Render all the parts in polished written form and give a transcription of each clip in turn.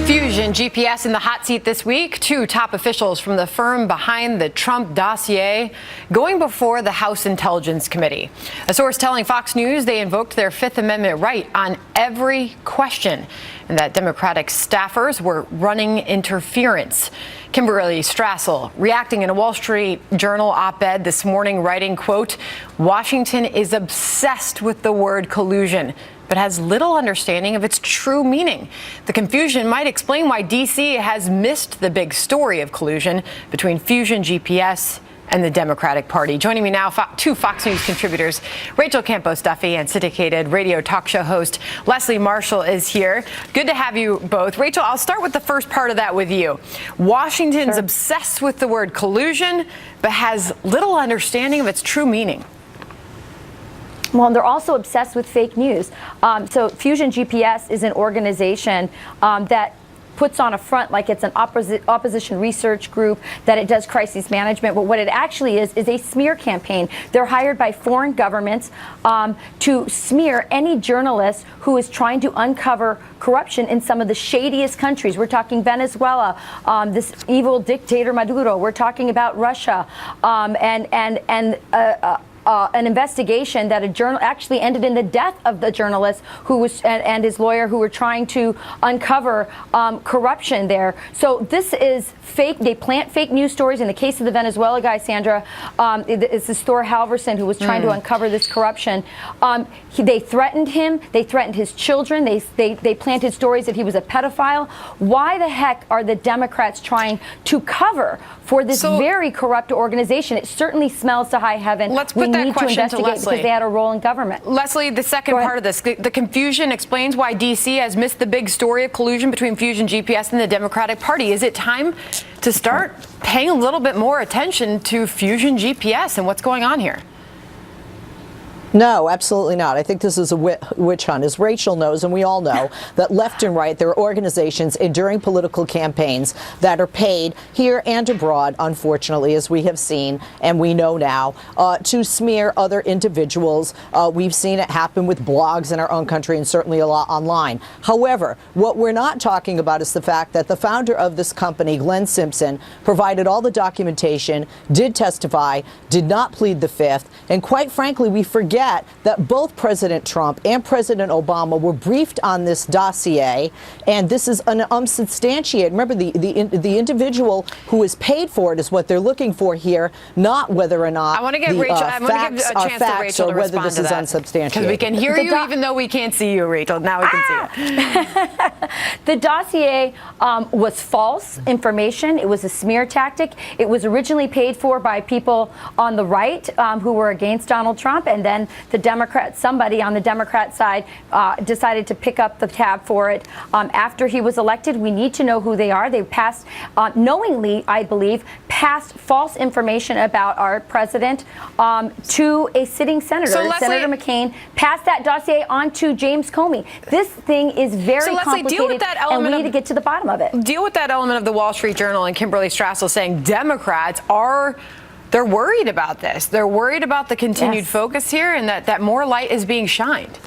Fusion GPS in the hot seat this week. Two top officials from the firm behind the Trump dossier going before the House Intelligence Committee. A source telling Fox News they invoked their Fifth Amendment right on every question and that Democratic staffers were running interference. Kimberly Strassel reacting in a Wall Street Journal op-ed this morning, writing, quote, "Washington is obsessed with the word collusion, but has little understanding of its true meaning. The confusion might explain why D.C. has missed the big story of collusion between Fusion GPS and the Democratic Party." Joining me now, two Fox News contributors, Rachel Campos-Duffy and syndicated radio talk show host Leslie Marshall is here. Good to have you both. Rachel, I'll start with the first part of that with you. Washington's obsessed with the word collusion, but has little understanding of its true meaning. Well, they're also obsessed with fake news. So Fusion GPS is an organization that puts on a front like it's an opposition research group, that it does crisis management. But what it actually is a smear campaign. They're hired by foreign governments to smear any journalist who is trying to uncover corruption in some of the shadiest countries. We're talking Venezuela, this evil dictator Maduro. We're talking about Russia, an investigation that actually ended in the death of the journalist who was and his lawyer who were trying to uncover corruption there. So this is fake. They plant fake news stories. In the case of the Venezuela guy, Sandra, it's this Thor Halvorsen who was trying to uncover this corruption. They threatened him. They threatened his children. They planted stories that he was a pedophile. Why the heck are the Democrats trying to cover for this very corrupt organization? It certainly smells to high heaven. Let's put that question to Leslie, because they had a role in government. Leslie, the second part of this, the confusion explains why D.C. has missed the big story of collusion between Fusion GPS and the Democratic Party. Is it time to start paying a little bit more attention to Fusion GPS and what's going on here? No, absolutely not. I think this is a witch hunt. As Rachel knows, and we all know, that left and right, there are organizations during political campaigns that are paid here and abroad, unfortunately, as we have seen, and we know now, to smear other individuals. We've seen it happen with blogs in our own country and certainly a lot online. However, what we're not talking about is the fact that the founder of this company, Glenn Simpson, provided all the documentation, did testify, did not plead the Fifth, and quite frankly, we forget that both President Trump and President Obama were briefed on this dossier, and this is an unsubstantiated. Remember, the individual who is paid for it is what they're looking for here, not whether or not I want to give Rachel. I want to give a chance to Rachel to respond this to is that, unsubstantiated. because we can hear you even though we can't see you, Rachel. Now we can see you. The dossier was false information. It was a smear tactic. It was originally paid for by people on the right who were against Donald Trump, and then somebody on the Democrat side decided to pick up the tab for it after he was elected. We need to know who they are. They passed, knowingly, I believe, passed false information about our president to a sitting senator. So Leslie, Senator McCain passed that dossier on to James Comey. This thing is very complicated, deal with that element and we need to get to the bottom of it. Deal with that element of the Wall Street Journal and Kimberly Strassel saying Democrats they're worried about this. They're worried about the continued focus here, and that more light is being shined.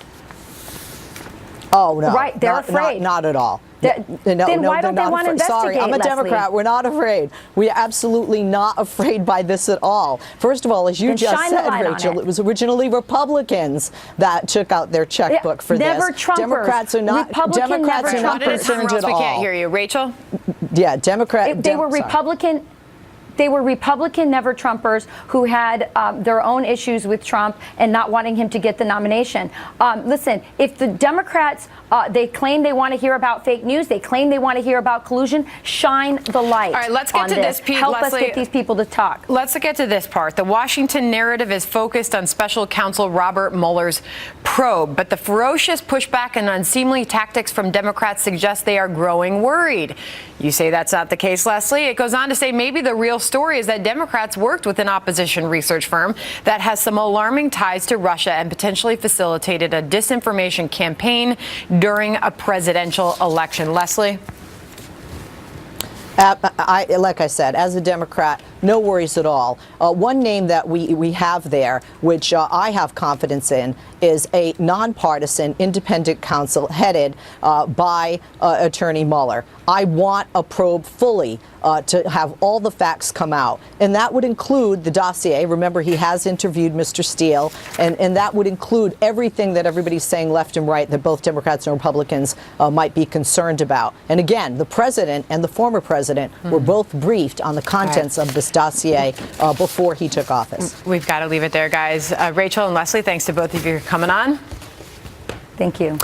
Oh, no. Right, they're afraid. Not at all. Then why don't they want to investigate, Sorry, I'm a Democrat. We're not afraid. We're absolutely not afraid by this at all. First of all, as you just said, Rachel, it was originally Republicans that took out their checkbook for never this. Trumpers. Democrats are not. Democrats are not concerned at all. We can't hear you, Rachel. Yeah, Democrat. They were Republican. They were Republican never Trumpers who had their own issues with Trump and not wanting him to get the nomination. Listen, if the Democrats, they claim they want to hear about fake news, they claim they want to hear about collusion, shine the light. All right, let's get to this piece. Help us get these people to talk. Let's get to this part. The Washington narrative is focused on special counsel Robert Mueller's probe, but the ferocious pushback and unseemly tactics from Democrats suggest they are growing worried. You say that's not the case, Leslie. It goes on to say maybe the real story is that Democrats worked with an opposition research firm that has some alarming ties to Russia and potentially facilitated a disinformation campaign during a presidential election. Leslie? Like I said, as a Democrat, no worries at all. One name that we have there, which I have confidence in, is a nonpartisan independent counsel headed by Attorney Mueller. I want a probe fully to have all the facts come out. And that would include the dossier. Remember, he has interviewed Mr. Steele. And that would include everything that everybody's saying left and right that both Democrats and Republicans might be concerned about. And again, the president and the former president were both briefed on the contents of this dossier before he took office. We've got to leave it there, guys. Rachel and Leslie, thanks to both of you for coming on. Thank you.